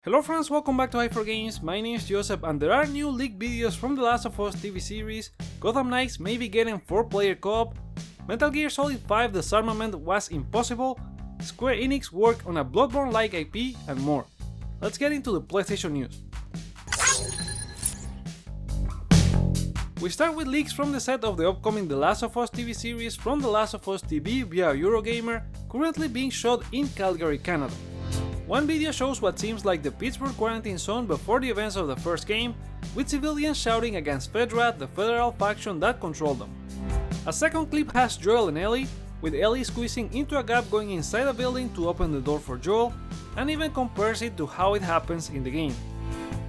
Hello friends, welcome back to Hyper Games. My name is Joseph and there are new leaked videos from The Last of Us TV series, Gotham Knights may be getting 4-player co-op, Metal Gear Solid 5 disarmament was impossible, Square Enix worked on a Bloodborne-like IP, and more. Let's get into the PlayStation news. We start with leaks from the set of the upcoming The Last of Us TV series from The Last of Us TV via Eurogamer, currently being shot in Calgary, Canada. One video shows what seems like the Pittsburgh quarantine zone before the events of the first game, with civilians shouting against Fedra, the federal faction that controlled them. A second clip has Joel and Ellie, with Ellie squeezing into a gap going inside a building to open the door for Joel, and even compares it to how it happens in the game.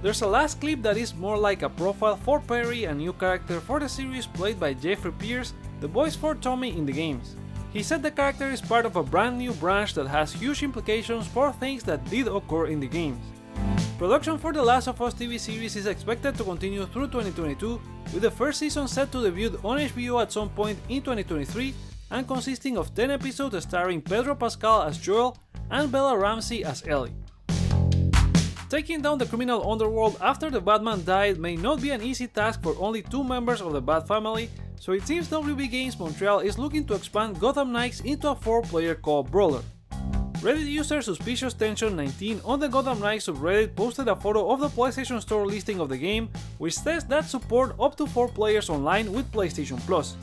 There's a last clip that is more like a profile for Perry, a new character for the series played by Jeffrey Pierce, the voice for Tommy in the games. He said the character is part of a brand new branch that has huge implications for things that did occur in the games. Production for The Last of Us TV series is expected to continue through 2022, with the first season set to debut on HBO at some point in 2023 and consisting of 10 episodes starring Pedro Pascal as Joel and Bella Ramsey as Ellie. Taking down the criminal underworld after the Batman died may not be an easy task for only two members of the Bat family, so it seems WB Games Montreal is looking to expand Gotham Knights into a 4-player co-op brawler. Reddit user Suspicious Tension 19 on the Gotham Knights subreddit posted a photo of the PlayStation Store listing of the game, which says that support up to 4 players online with PlayStation Plus.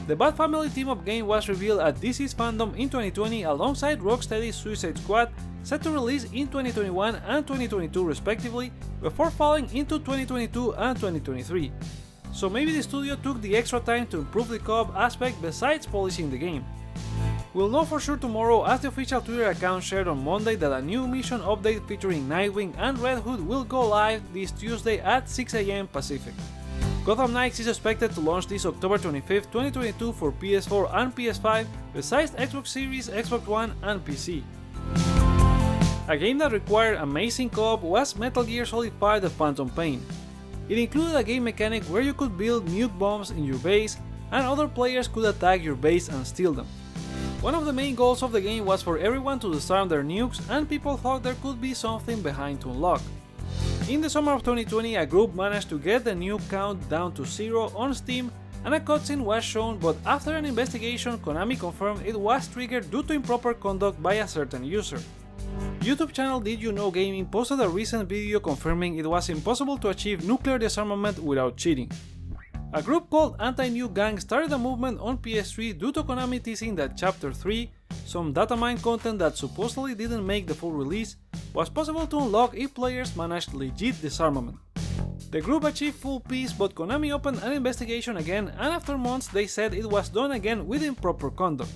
The Bat Family team-up game was revealed at DC's Fandom in 2020 alongside Rocksteady's Suicide Squad, set to release in 2021 and 2022 respectively, before falling into 2022 and 2023. So maybe the studio took the extra time to improve the co-op aspect besides polishing the game. We'll know for sure tomorrow, as the official Twitter account shared on Monday that a new mission update featuring Nightwing and Red Hood will go live this Tuesday at 6 AM Pacific. Gotham Knights is expected to launch this October 25, 2022 for PS4 and PS5, besides Xbox Series, Xbox One and PC. A game that required amazing co-op was Metal Gear Solid 5 The Phantom Pain. It included a game mechanic where you could build nuke bombs in your base, and other players could attack your base and steal them. One of the main goals of the game was for everyone to disarm their nukes, and people thought there could be something behind to unlock. In the summer of 2020, a group managed to get the nuke count down to 0 on Steam, and a cutscene was shown, but after an investigation, Konami confirmed it was triggered due to improper conduct by a certain user. YouTube channel Did You Know Gaming posted a recent video confirming it was impossible to achieve nuclear disarmament without cheating. A group called Anti-Nuke Gang started a movement on PS3 due to Konami teasing that Chapter 3, some datamine content that supposedly didn't make the full release, was possible to unlock if players managed legit disarmament. The group achieved full peace, but Konami opened an investigation again, and after months they said it was done again with improper conduct.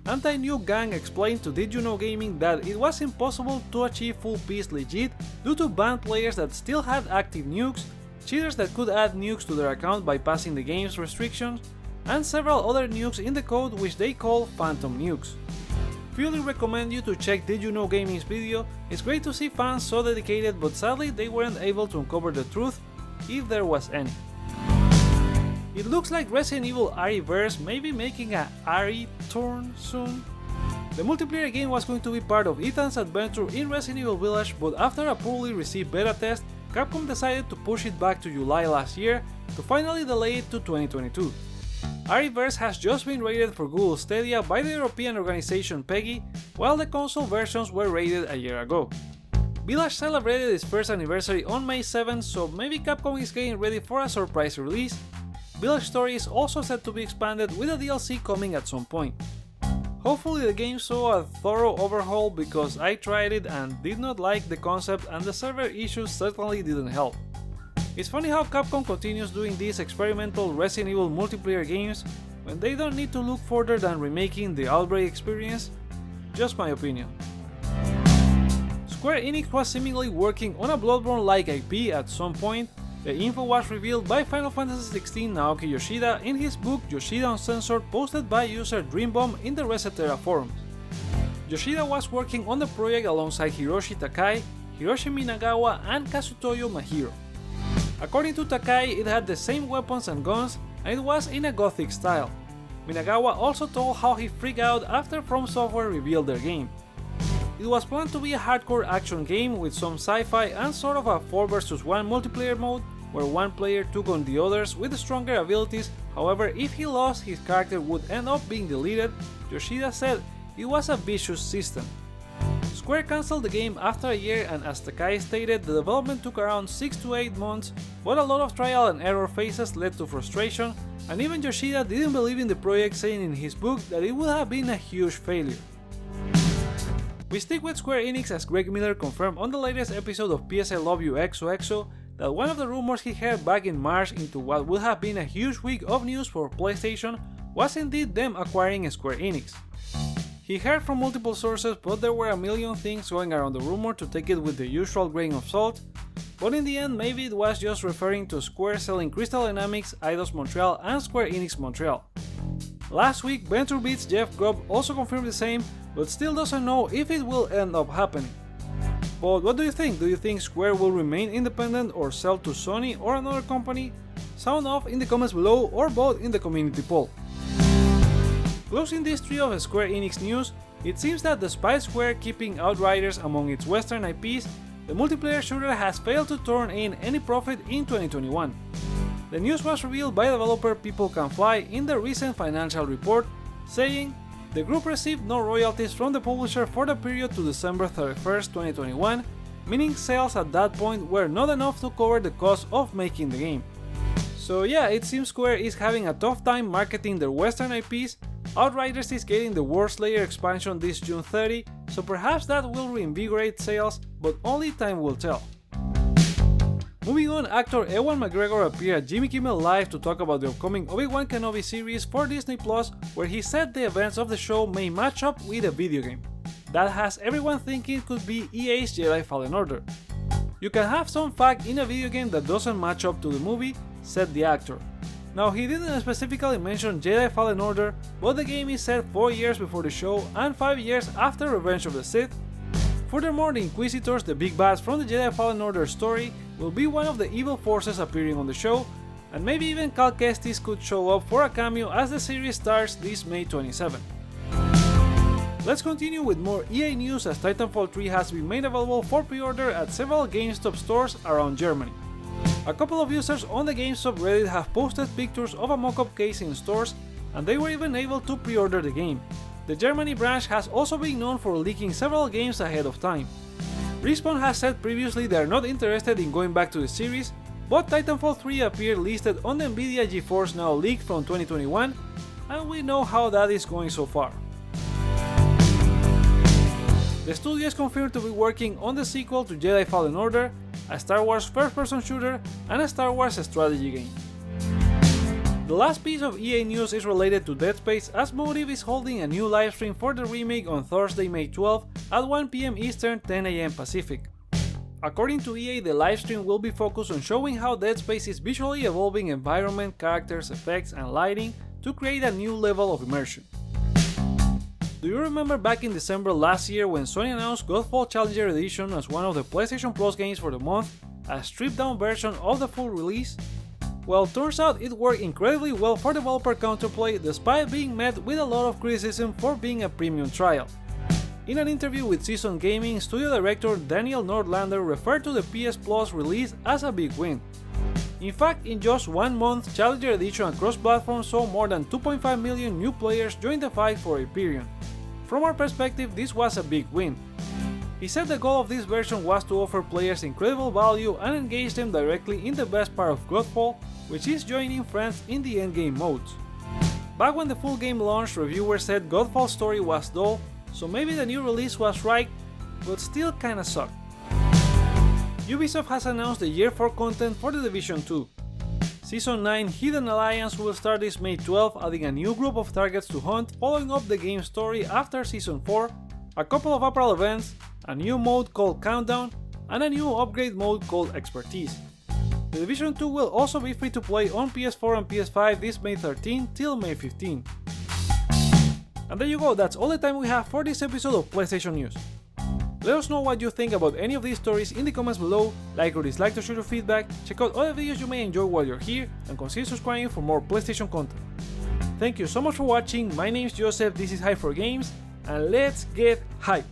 Anti-Nuke Gang explained to Did You Know Gaming that it was impossible to achieve full peace legit due to banned players that still had active nukes, cheaters that could add nukes to their account bypassing the game's restrictions, and several other nukes in the code which they call phantom nukes. Fully recommend you to check Did You Know Gaming's video. It's great to see fans so dedicated, but sadly they weren't able to uncover the truth, if there was any. It looks like Resident Evil Outriders may be making a RE turn soon. The multiplayer game was going to be part of Ethan's adventure in Resident Evil Village, but after a poorly received beta test, Capcom decided to push it back to July last year to finally delay it to 2022. Outriders has just been rated for Google Stadia by the European organization PEGI, while the console versions were rated a year ago. Village celebrated its first anniversary on May 7, so maybe Capcom is getting ready for a surprise release. Village Story is also set to be expanded with a DLC coming at some point. Hopefully the game saw a thorough overhaul, because I tried it and did not like the concept, and the server issues certainly didn't help. It's funny how Capcom continues doing these experimental Resident Evil multiplayer games when they don't need to look further than remaking the Outbreak experience. Just my opinion. Square Enix was seemingly working on a Bloodborne-like IP at some point. The info was revealed by Final Fantasy XVI Naoki Yoshida in his book Yoshida Uncensored, posted by user Dreambomb in the Resetera forums. Yoshida was working on the project alongside Hiroshi Takai, Hiroshi Minagawa and Kazutoyo Mahiro. According to Takai, it had the same weapons and guns, and it was in a gothic style. Minagawa also told how he freaked out after From Software revealed their game. it was planned to be a hardcore action game with some sci-fi and sort of a 4 vs 1 multiplayer mode where one player took on the others with stronger abilities. However, if he lost, his character would end up being deleted. Yoshida said it was a vicious system. Square cancelled the game after a year, and as Takai stated, the development took around 6 to 8 months, but a lot of trial and error phases led to frustration, and even Yoshida didn't believe in the project, saying in his book that it would have been a huge failure. We stick with Square Enix as Greg Miller confirmed on the latest episode of PS I Love You XOXO that one of the rumors he heard back in March into what would have been a huge week of news for PlayStation was indeed them acquiring Square Enix. He heard from multiple sources, but there were a million things going around the rumor to take it with the usual grain of salt, but in the end maybe it was just referring to Square selling Crystal Dynamics, Eidos Montreal and Square Enix Montreal. Last week, VentureBeat's Jeff Grubb also confirmed the same, but still doesn't know if it will end up happening. But what do you think? Do you think Square will remain independent or sell to Sony or another company? Sound off in the comments below or vote in the community poll. Closing this trio of Square Enix news, it seems that despite Square keeping Outriders among its Western IPs, the multiplayer shooter has failed to turn in any profit in 2021. The news was revealed by developer People Can Fly in the recent financial report, saying, the group received no royalties from the publisher for the period to December 31st, 2021, meaning sales at that point were not enough to cover the cost of making the game. So yeah, it seems Square is having a tough time marketing their Western IPs. Outriders is getting the War Slayer expansion this June 30, so perhaps that will reinvigorate sales, but only time will tell. Moving on, actor Ewan McGregor appeared at Jimmy Kimmel Live to talk about the upcoming Obi-Wan Kenobi series for Disney+, where he said the events of the show may match up with a video game. That has everyone thinking it could be EA's Jedi Fallen Order. You can have some fact in a video game that doesn't match up to the movie, said the actor. Now, he didn't specifically mention Jedi Fallen Order, but the game is set 4 years before the show and 5 years after Revenge of the Sith. Furthermore, the Inquisitors, the big bads from the Jedi Fallen Order story, will be one of the evil forces appearing on the show, and maybe even Cal Kestis could show up for a cameo as the series starts this May 27. Let's continue with more EA news, as Titanfall 3 has been made available for pre-order at several GameStop stores around Germany. A couple of users on the GameStop Reddit have posted pictures of a mock-up case in stores, and they were even able to pre-order the game. The Germany branch has also been known for leaking several games ahead of time. Respawn has said previously they are not interested in going back to the series, but Titanfall 3 appeared listed on the NVIDIA GeForce Now leak from 2021, and we know how that is going so far. The studio is confirmed to be working on the sequel to Jedi Fallen Order, a Star Wars first-person shooter, and a Star Wars strategy game. The last piece of EA news is related to DeadSpace, as Motive is holding a new livestream for the remake on Thursday, May 12 at 1 PM Eastern, 10 AM Pacific. According to EA, the livestream will be focused on showing how Dead Space is visually evolving environment, characters, effects, and lighting to create a new level of immersion. Do you remember back in December last year when Sony announced Godfall Challenger Edition as one of the PlayStation Plus games for the month, a stripped-down version of the full release? Well, turns out it worked incredibly well for developer Counterplay, despite being met with a lot of criticism for being a premium trial. In an interview with Season Gaming, studio director Daniel Nordlander referred to the PS Plus release as a big win. In fact, in just 1 month, Challenger Edition across platforms saw more than 2.5 million new players join the fight for Hyperion. From our perspective, this was a big win. He said the goal of this version was to offer players incredible value and engage them directly in the best part of Godfall, which is joining friends in the endgame modes. Back when the full game launched, reviewers said Godfall's story was dull, so maybe the new release was right, but still kinda sucked. Ubisoft has announced the Year 4 content for The Division 2. Season 9 Hidden Alliance will start this May 12, adding a new group of targets to hunt, following up the game's story after Season 4, a couple of April events, a new mode called Countdown, and a new upgrade mode called Expertise. The Division 2 will also be free to play on PS4 and PS5 this May 13 till May 15. And there you go, that's all the time we have for this episode of PlayStation News. Let us know what you think about any of these stories in the comments below, like or dislike to share your feedback, check out other videos you may enjoy while you're here, and consider subscribing for more PlayStation content. Thank you so much for watching, my name is Joseph, this is Hype for Games, and let's get hype!